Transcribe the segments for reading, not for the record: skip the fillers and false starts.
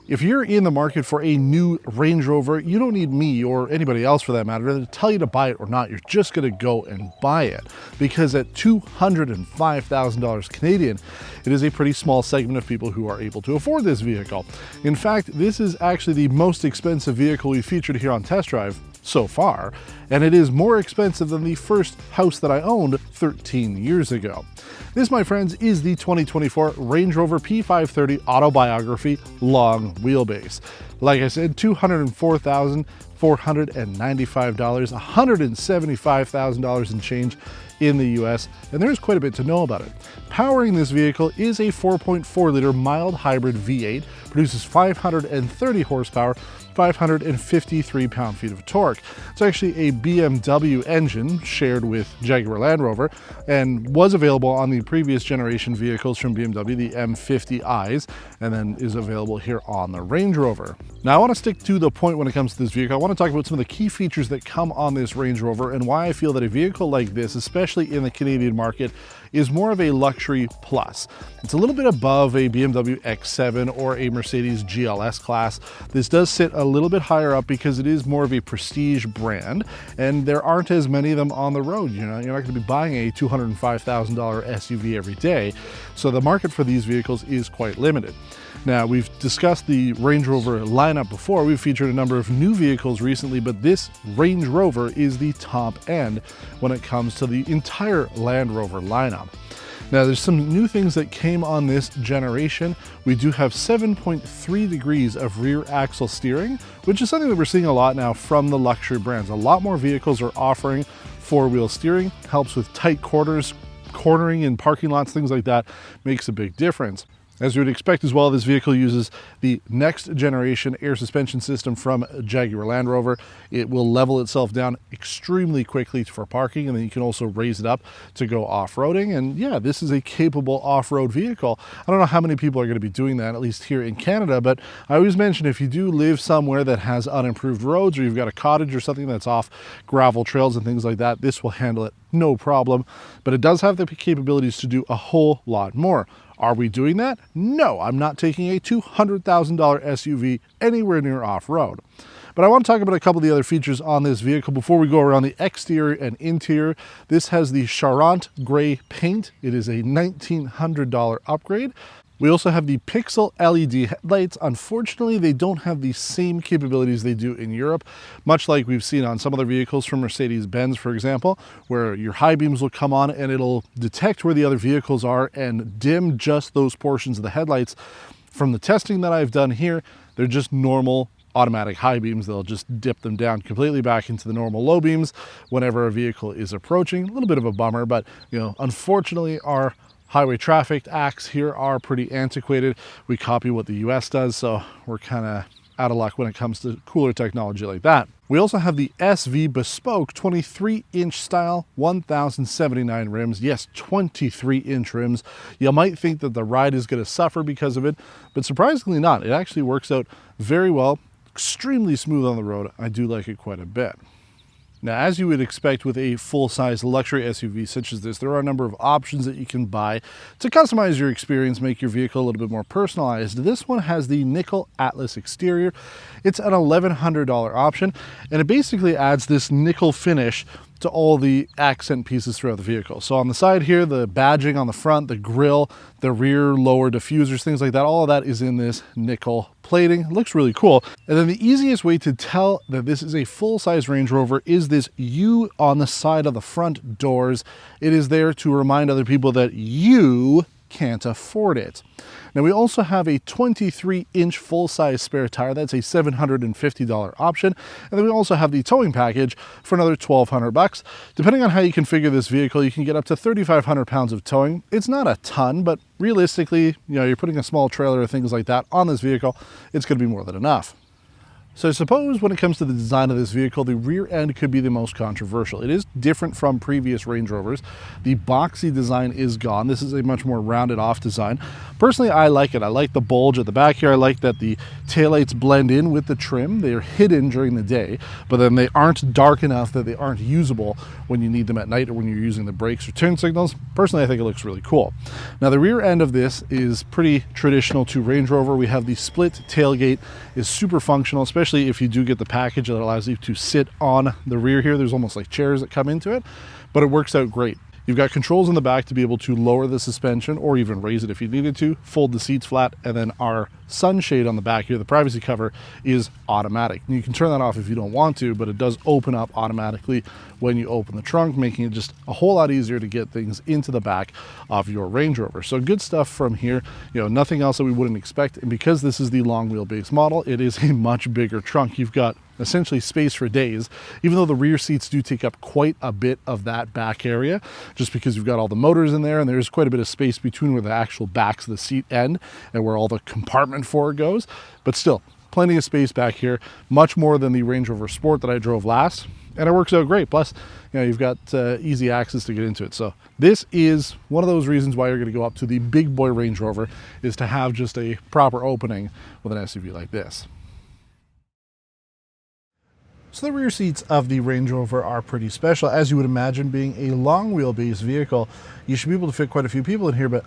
If you're in the market for a new Range Rover, you don't need me or anybody else for that matter to tell you to buy it or not. You're just going to go and buy it, because at $205,000 Canadian, it is a pretty small segment of people who are able to afford this vehicle. In fact, this is actually the most expensive vehicle we featured here on Test Drive so far, and it is more expensive than the first house that I owned 13 years ago. This, my friends, is the 2024 Range Rover P530 Autobiography long wheelbase. Like I said, $204,495, $175,000 in change in the US, and there's quite a bit to know about it. Powering this vehicle is a 4.4-liter mild hybrid V8, produces 530 horsepower, 553 pound-feet of torque. It's actually a BMW engine shared with Jaguar Land Rover and was available on the previous generation vehicles from BMW, the M50i's, and then is available here on the Range Rover. Now, I want to stick to the point when it comes to this vehicle. I want to talk about some of the key features that come on this Range Rover and why I feel that a vehicle like this, especially in the Canadian market, is more of a luxury plus. It's a little bit above a BMW X7 or a Mercedes GLS class. This does sit a little bit higher up because it is more of a prestige brand, and there aren't as many of them on the road. You're not going to be buying a $205,000 SUV every day, so the market for these vehicles is quite limited. Now, we've discussed the Range Rover lineup before. We've featured a number of new vehicles recently, but this Range Rover is the top end when it comes to the entire Land Rover lineup. Now, there's some new things that came on this generation. We do have 7.3 degrees of rear axle steering, which is something that we're seeing a lot now from the luxury brands. A lot more vehicles are offering four-wheel steering, helps with tight corners, cornering in parking lots, things like that, makes a big difference. As you would expect as well, this vehicle uses the next generation air suspension system from Jaguar Land Rover. It will level itself down extremely quickly for parking, and then you can also raise it up to go off-roading. And yeah, this is a capable off-road vehicle. I don't know how many people are going to be doing that, at least here in Canada, but I always mention if you do live somewhere that has unimproved roads, or you've got a cottage or something that's off gravel trails and things like that, this will handle it no problem. But it does have the capabilities to do a whole lot more. Are we doing that? No, I'm not taking a $200,000 SUV anywhere near off-road. But I want to talk about a couple of the other features on this vehicle before we go around the exterior and interior. This has the Charente Gray paint. It is a $1,900 upgrade. We also have the Pixel LED headlights. Unfortunately, they don't have the same capabilities they do in Europe, much like we've seen on some other vehicles from Mercedes-Benz, for example, where your high beams will come on and it'll detect where the other vehicles are and dim just those portions of the headlights. From the testing that I've done here, they're just normal automatic high beams. They'll just dip them down completely back into the normal low beams whenever a vehicle is approaching. A little bit of a bummer, but unfortunately our highway traffic acts here are pretty antiquated. We copy what the US does, so we're kind of out of luck when it comes to cooler technology like that. We also have the SV Bespoke 23-inch style 1079 rims. Yes, 23-inch rims. You might think that the ride is going to suffer because of it, but surprisingly not. It actually works out very well, extremely smooth on the road. I do like it quite a bit. Now, as you would expect with a full-size luxury SUV such as this, there are a number of options that you can buy to customize your experience, make your vehicle a little bit more personalized. This one has the Nickel Atlas exterior. It's an $1,100 option, and it basically adds this nickel finish to all the accent pieces throughout the vehicle. So on the side here, the badging on the front, the grille, the rear lower diffusers, things like that, all of that is in this nickel plating. It looks really cool. And then the easiest way to tell that this is a full-size Range Rover is this U on the side of the front doors. It is there to remind other people that you can't afford it. Now, we also have a 23-inch full-size spare tire. That's a $750 option. And then we also have the towing package for another $1,200. Depending on how you configure this vehicle, you can get up to 3,500 pounds of towing. It's not a ton, but realistically, you're putting a small trailer or things like that on this vehicle, it's going to be more than enough. So I suppose when it comes to the design of this vehicle, the rear end could be the most controversial. It is different from previous Range Rovers. The boxy design is gone. This is a much more rounded off design. Personally, I like it. I like the bulge at the back here. I like that the taillights blend in with the trim. They are hidden during the day, but then they aren't dark enough that they aren't usable when you need them at night or when you're using the brakes or turn signals. Personally, I think it looks really cool. Now, the rear end of this is pretty traditional to Range Rover. We have the split tailgate, is super functional, especially if you do get the package that allows you to sit on the rear here. There's almost like chairs that come into it, but it works out great. You've got controls in the back to be able to lower the suspension or even raise it if you needed to, fold the seats flat, and then our sunshade on the back here, the privacy cover, is automatic. And you can turn that off if you don't want to, but it does open up automatically when you open the trunk, making it just a whole lot easier to get things into the back of your Range Rover. So good stuff from here, nothing else that we wouldn't expect. And because this is the long wheelbase model, it is a much bigger trunk. You've got essentially space for days, even though the rear seats do take up quite a bit of that back area, just because you've got all the motors in there and there's quite a bit of space between where the actual backs of the seat end and where all the compartment for it goes. But still, plenty of space back here, much more than the Range Rover Sport that I drove last, and it works out great. Plus, you've got easy access to get into it. So this is one of those reasons why you're going to go up to the big boy Range Rover, is to have just a proper opening with an SUV like this. So the rear seats of the Range Rover are pretty special. As you would imagine, being a long wheelbase vehicle, you should be able to fit quite a few people in here, but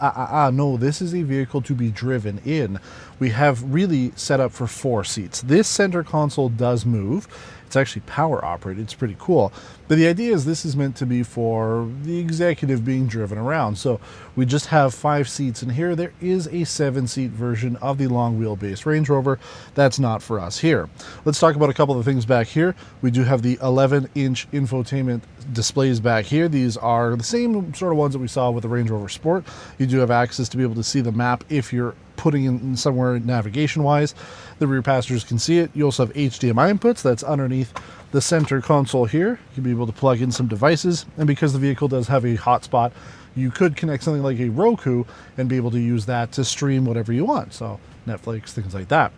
no, this is a vehicle to be driven in. We have really set up for 4 seats. This center console does move. It's actually power operated. It's pretty cool. But the idea is this is meant to be for the executive being driven around. So we just have 5 seats in here. There is a 7-seat version of the long wheelbase Range Rover. That's not for us here. Let's talk about a couple of things back here. We do have the 11-inch infotainment displays back here. These are the same sort of ones that we saw with the Range Rover Sport. You do have access to be able to see the map if you're putting in somewhere navigation wise. The rear passengers can see it. You also have HDMI inputs that's underneath the center console here. You'll be able to plug in some devices, and because the vehicle does have a hotspot, you could connect something like a Roku and be able to use that to stream whatever you want. So Netflix, things like that.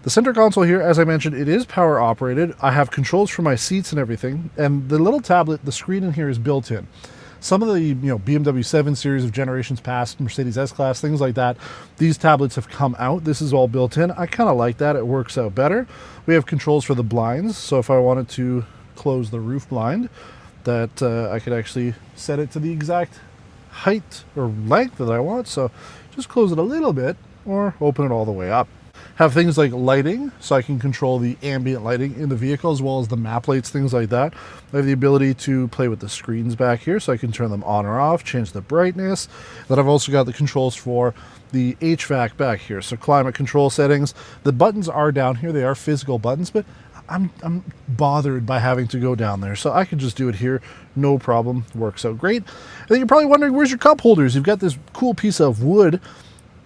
The center console here, as I mentioned, it is power operated. I have controls for my seats and everything, and the little tablet, the screen in here is built in. Some of the BMW 7 Series of generations past, Mercedes S-Class, things like that, these tablets have come out. This is all built in. I kind of like that. It works out better. We have controls for the blinds, so if I wanted to close the roof blind, that I could actually set it to the exact height or length that I want. So just close it a little bit or open it all the way up. Have things like lighting, so I can control the ambient lighting in the vehicle as well as the map lights, things like that. I have the ability to play with the screens back here, so I can turn them on or off, change the brightness. Then I've also got the controls for the HVAC back here, so climate control settings. The buttons are down here, they are physical buttons, but I'm bothered by having to go down there, so I could just do it here, no problem. Works out great. And then you're probably wondering, where's your cup holders? You've got this cool piece of wood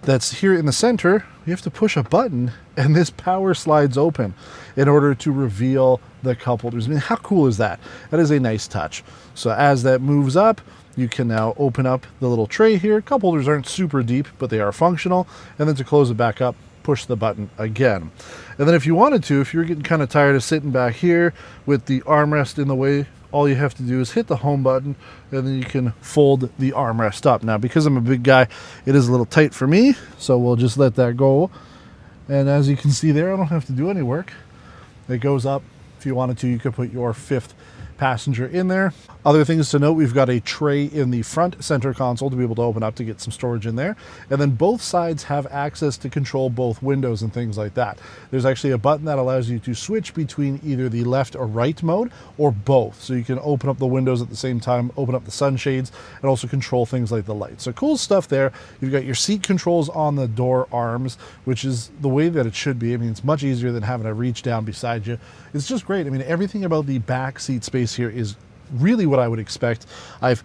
that's here in the center. You have to push a button and this power slides open in order to reveal the cup holders. I mean, how cool is that? That is a nice touch. So as that moves up, you can now open up the little tray here. Cup holders aren't super deep, but they are functional. And then to close it back up, push the button again. And then if you wanted to, if you're getting kind of tired of sitting back here with the armrest in the way, all you have to do is hit the home button and then you can fold the armrest up. Now, because I'm a big guy, it is a little tight for me, so we'll just let that go. And as you can see there, I don't have to do any work. It goes up. If you wanted to, you could put your 5th passenger in there. Other things to note, we've got a tray in the front center console to be able to open up to get some storage in there. And then both sides have access to control both windows and things like that. There's actually a button that allows you to switch between either the left or right mode or both. So you can open up the windows at the same time, open up the sunshades, and also control things like the lights. So cool stuff there. You've got your seat controls on the door arms, which is the way that it should be. I mean, it's much easier than having to reach down beside you. It's just great. I mean, everything about the back seat space here is really what I would expect. I've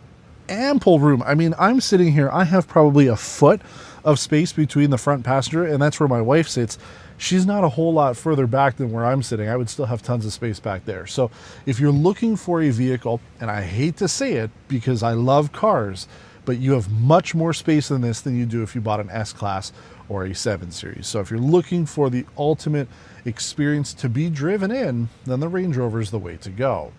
ample room. I mean, I'm sitting here, I have probably a foot of space between the front passenger, and that's where my wife sits. She's not a whole lot further back than where I'm sitting. I would still have tons of space back there. So if you're looking for a vehicle, and I hate to say it because I love cars, but you have much more space in this than you do if you bought an S-Class or a 7 Series. So if you're looking for the ultimate experience to be driven in, then the Range Rover is the way to go.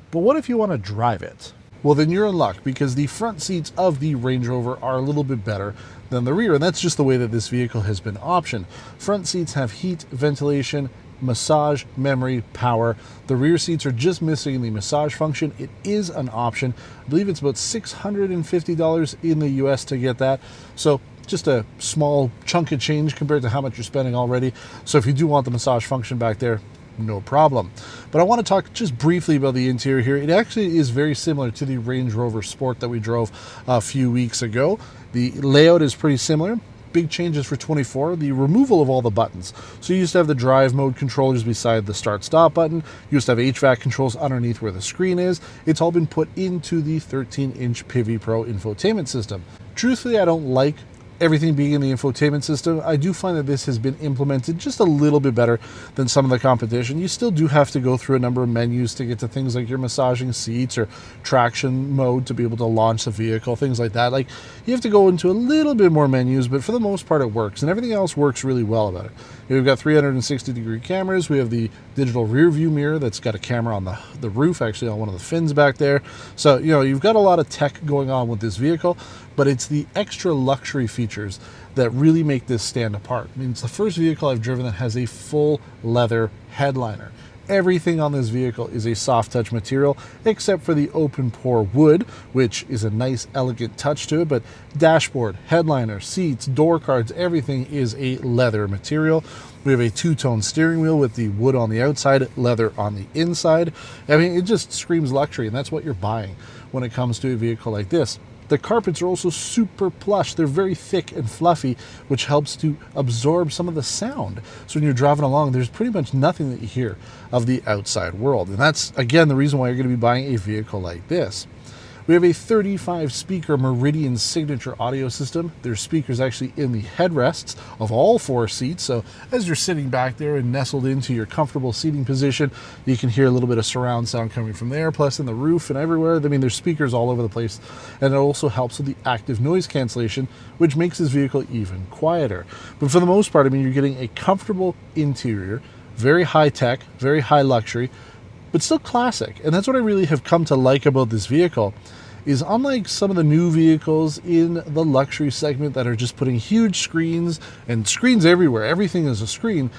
But what if you want to drive it? Well, then you're in luck, because the front seats of the Range Rover are a little bit better than the rear, and that's just the way that this vehicle has been optioned. Front seats have heat, ventilation, massage, memory, power. The rear seats are just missing the massage function. It is an option. I believe it's about $650 in the US to get that. So just a small chunk of change compared to how much you're spending already. So if you do want the massage function back there, no problem. But I want to talk just briefly about the interior here. It actually is very similar to the Range Rover Sport that we drove a few weeks ago. The layout is pretty similar. Big changes for 24, the removal of all the buttons. So you used to have the drive mode controllers beside the start stop button. You used to have HVAC controls underneath where the screen is. It's all been put into the 13-inch Pivi Pro infotainment system. Truthfully, I don't like everything being in the infotainment system. I do find that this has been implemented just a little bit better than some of the competition. You still do have to go through a number of menus to get to things like your massaging seats or traction mode to be able to launch the vehicle, things like that. Like, you have to go into a little bit more menus, but for the most part it works, and everything else works really well about it. We've got 360-degree cameras. We have the digital rear view mirror that's got a camera on the roof, actually on one of the fins back there. So, you know, you've got a lot of tech going on with this vehicle, but it's the extra luxury features that really make this stand apart. I mean, it's the first vehicle I've driven that has a full leather headliner. Everything on this vehicle is a soft touch material, except for the open pore wood, which is a nice, elegant touch to it. But dashboard, headliner, seats, door cards, everything is a leather material. We have a two-tone steering wheel with the wood on the outside, leather on the inside. I mean, it just screams luxury, and that's what you're buying when it comes to a vehicle like this. The carpets are also super plush. They're very thick and fluffy, which helps to absorb some of the sound. So when you're driving along, there's pretty much nothing that you hear of the outside world. And that's, again, the reason why you're going to be buying a vehicle like this. We have a 35-speaker Meridian signature audio system. There's speakers actually in the headrests of all four seats. So as you're sitting back there and nestled into your comfortable seating position, you can hear a little bit of surround sound coming from there, plus in the roof and everywhere. I mean, there's speakers all over the place. And it also helps with the active noise cancellation, which makes this vehicle even quieter. But for the most part, I mean, you're getting a comfortable interior, very high tech, very high luxury, but still classic. And that's what I really have come to like about this vehicle, is unlike some of the new vehicles in the luxury segment that are just putting huge screens and screens everywhere, everything is a screen,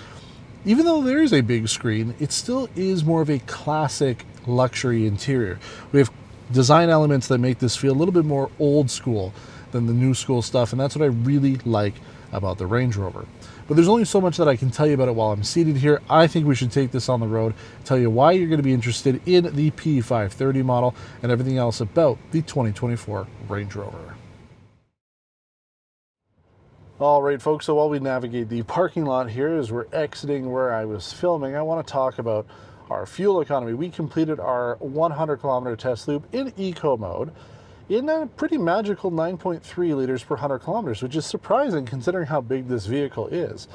even though there is a big screen, it still is more of a classic luxury interior. We have design elements that make this feel a little bit more old school than the new school stuff, and that's what I really like about the Range Rover. But there's only so much that I can tell you about it while I'm seated here. I think we should take this on the road, tell you why you're going to be interested in the P530 model and everything else about the 2024 Range Rover. All right, folks, so while we navigate the parking lot here as we're exiting where I was filming, I want to talk about our fuel economy. We completed our 100-kilometer test loop in eco mode in a pretty magical 9.3 liters per 100 kilometers, which is surprising considering how big this vehicle is.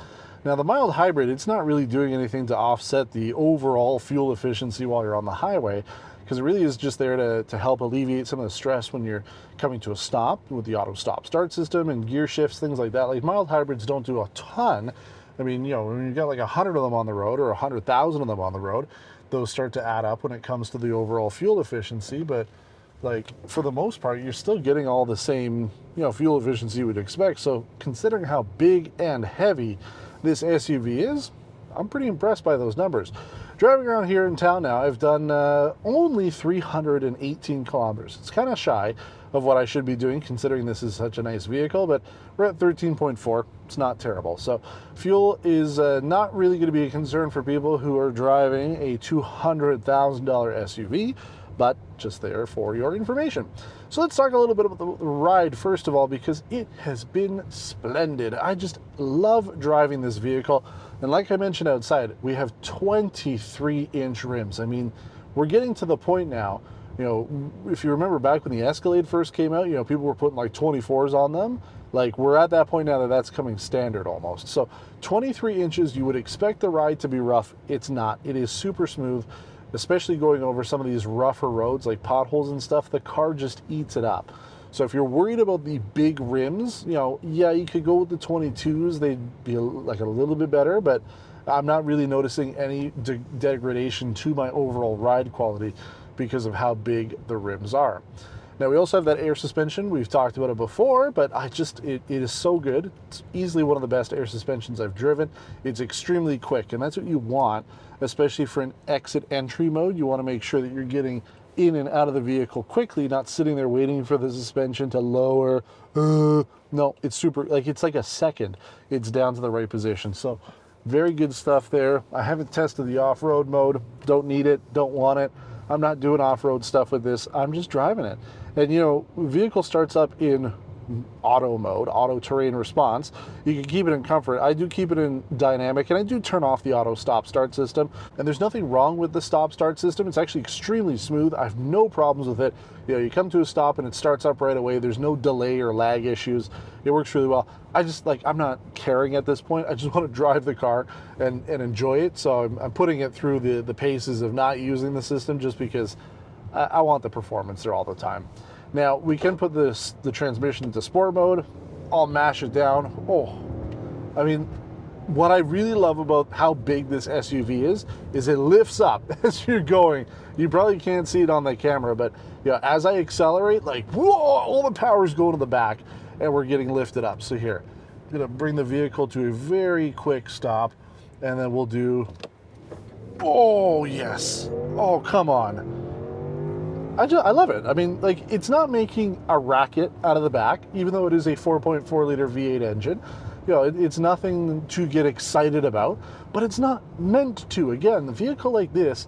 Now, the mild hybrid, it's not really doing anything to offset the overall fuel efficiency while you're on the highway, because it really is just there to help alleviate some of the stress when you're coming to a stop with the auto stop start system and gear shifts, things like that. Like, mild hybrids don't do a ton. I mean, you know, when you've got like 100 of them on the road or 100,000 of them on the road, those start to add up when it comes to the overall fuel efficiency. But like, for the most part, you're still getting all the same, you know, fuel efficiency you would expect. So considering how big and heavy this SUV is, I'm pretty impressed by those numbers. Driving around here in town now, I've done only 318 kilometers. It's kind of shy of what I should be doing considering this is such a nice vehicle, but we're at 13.4. It's not terrible. So fuel is not really going to be a concern for people who are driving a $200,000 SUV, but just there for your information. So let's talk a little bit about the ride first of all, because it has been splendid. I just love driving this vehicle. And like I mentioned outside, we have 23-inch rims. I mean, we're getting to the point now, you know, if you remember back when the Escalade first came out, you know, people were putting like 24s on them. Like, we're at that point now that that's coming standard almost. So 23 inches, you would expect the ride to be rough. It's not. It is super smooth, especially going over some of these rougher roads like potholes and stuff. The car just eats it up. So if you're worried about the big rims, you know, yeah, you could go with the 22s. They'd be like a little bit better, but I'm not really noticing any degradation to my overall ride quality because of how big the rims are. Now we also have that air suspension. We've talked about it before, but it is so good. It's easily one of the best air suspensions I've driven. It's extremely quick, and that's what you want, especially for an exit entry mode. You want to make sure that you're getting in and out of the vehicle quickly, not sitting there waiting for the suspension to lower. No, it's super, it's like a second. It's down to the right position. So very good stuff there. I haven't tested the off-road mode. Don't need it, don't want it. I'm not doing off-road stuff with this. I'm just driving it. And vehicle starts up in auto mode, auto terrain response. You can keep it in comfort. I do keep it in dynamic, and I do turn off the auto stop start system. And there's nothing wrong with the stop start system. It's actually extremely smooth. I have no problems with it. You come to a stop and it starts up right away. There's no delay or lag issues. It works really well. I'm not caring at this point. I just want to drive the car and enjoy it. So I'm putting it through the paces of not using the system just because I want the performance there all the time. Now, we can put the transmission into sport mode. I'll mash it down. What I really love about how big this SUV is it lifts up as you're going. You probably can't see it on the camera, but as I accelerate, whoa, all the power's going to the back, and we're getting lifted up. So here, I'm gonna bring the vehicle to a very quick stop, and then we'll do, oh yes, oh come on. I love it. It's not making a racket out of the back, even though it is a 4.4 liter V8 engine. It's nothing to get excited about, but it's not meant to. Again, the vehicle like this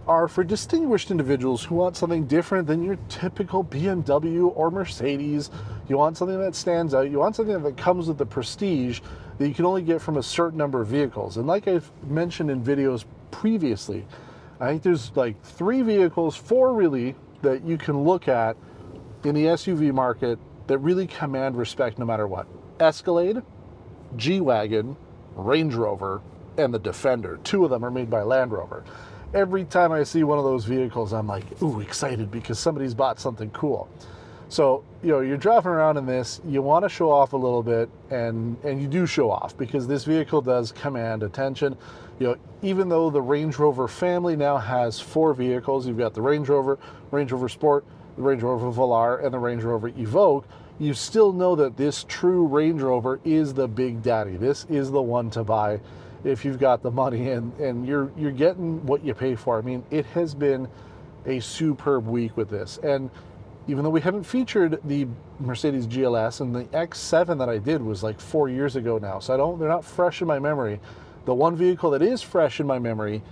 are for distinguished individuals who want something different than your typical BMW or Mercedes. You want something that stands out. You want something that comes with the prestige that you can only get from a certain number of vehicles. And like I've mentioned in videos previously, I think there's 3 vehicles, 4 really, that you can look at in the SUV market that really command respect no matter what. Escalade, G-Wagon, Range Rover, and the Defender. 2 of them are made by Land Rover. Every time I see one of those vehicles, I'm like, ooh, excited because somebody's bought something cool. So, you're driving around in this, you want to show off a little bit, and you do show off because this vehicle does command attention. Even though the Range Rover family now has 4 vehicles, you've got the Range Rover, Range Rover Sport, the Range Rover Velar, and the Range Rover Evoque, you still know that this true Range Rover is the big daddy. This is the one to buy if you've got the money, and you're getting what you pay for. It has been a superb week with this. And even though we haven't featured the Mercedes GLS, and the X7 that I did was 4 years ago now, so they're not fresh in my memory. The one vehicle that is fresh in my memory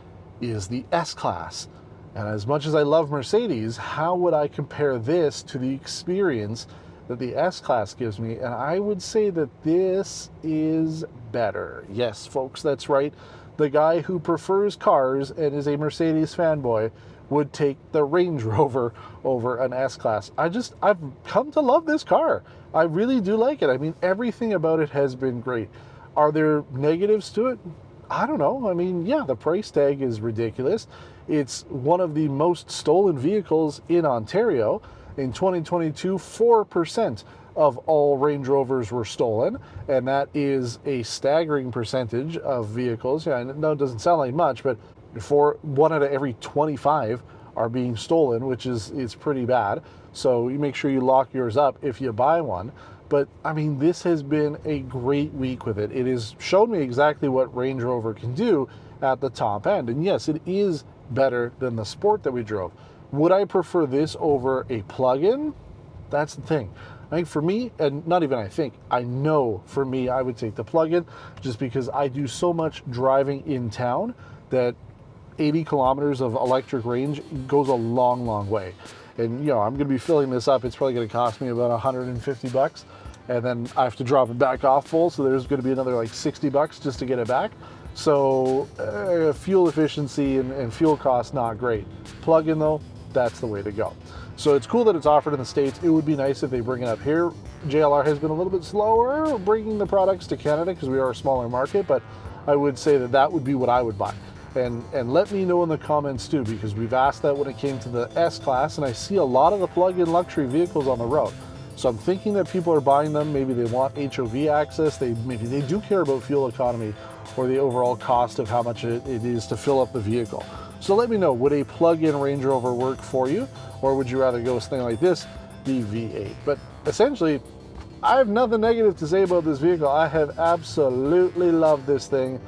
is the S-Class. And as much as I love Mercedes, how would I compare this to the experience that the S-Class gives me? And I would say that this is better. Yes, folks, that's right. The guy who prefers cars and is a Mercedes fanboy would take the Range Rover over an S-Class. I've come to love this car. I really do like it. Everything about it has been great. Are there negatives to it? I don't know. Yeah, the price tag is ridiculous. It's one of the most stolen vehicles in Ontario. In 2022, 4% of all Range Rovers were stolen, and that is a staggering percentage of vehicles. Yeah, I know it doesn't sound like much, but 1 out of every 25 are being stolen, which is pretty bad. So you make sure you lock yours up if you buy one. But this has been a great week with it. It has shown me exactly what Range Rover can do at the top end. And yes, it is better than the Sport that we drove. Would I prefer this over a plug-in? That's the thing. I think for me, and not even I know for me, I would take the plug-in just because I do so much driving in town that 80 kilometers of electric range goes a long, long way. And I'm going to be filling this up. It's probably going to cost me about $150, and then I have to drop it back off full. So there's going to be another $60 just to get it back. So fuel efficiency and fuel costs, not great. Plug-in though, that's the way to go. So it's cool that it's offered in the States. It would be nice if they bring it up here. JLR has been a little bit slower bringing the products to Canada because we are a smaller market, but I would say that would be what I would buy. And let me know in the comments too, because we've asked that when it came to the S-Class, and I see a lot of the plug-in luxury vehicles on the road. So I'm thinking that people are buying them. Maybe they want HOV access. Maybe they do care about fuel economy or the overall cost of how much it is to fill up the vehicle. So let me know, would a plug-in Range Rover work for you, or would you rather go with something like this, the V8? But essentially, I have nothing negative to say about this vehicle. I have absolutely loved this thing.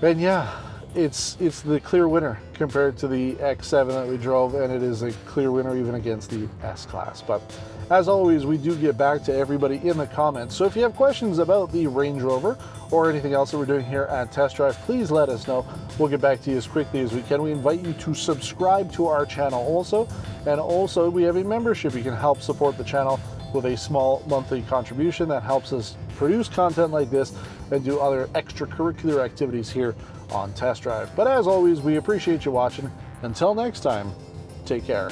And yeah, it's the clear winner compared to the X7 that we drove, and it is a clear winner even against the S-Class. But as always, we do get back to everybody in the comments. So if you have questions about the Range Rover or anything else that we're doing here at Test Drive, please let us know. We'll get back to you as quickly as we can. We invite you to subscribe to our channel also. And also, we have a membership. You can help support the channel with a small monthly contribution that helps us produce content like this and do other extracurricular activities here on Test Drive. But as always, we appreciate you watching. Until next time, take care.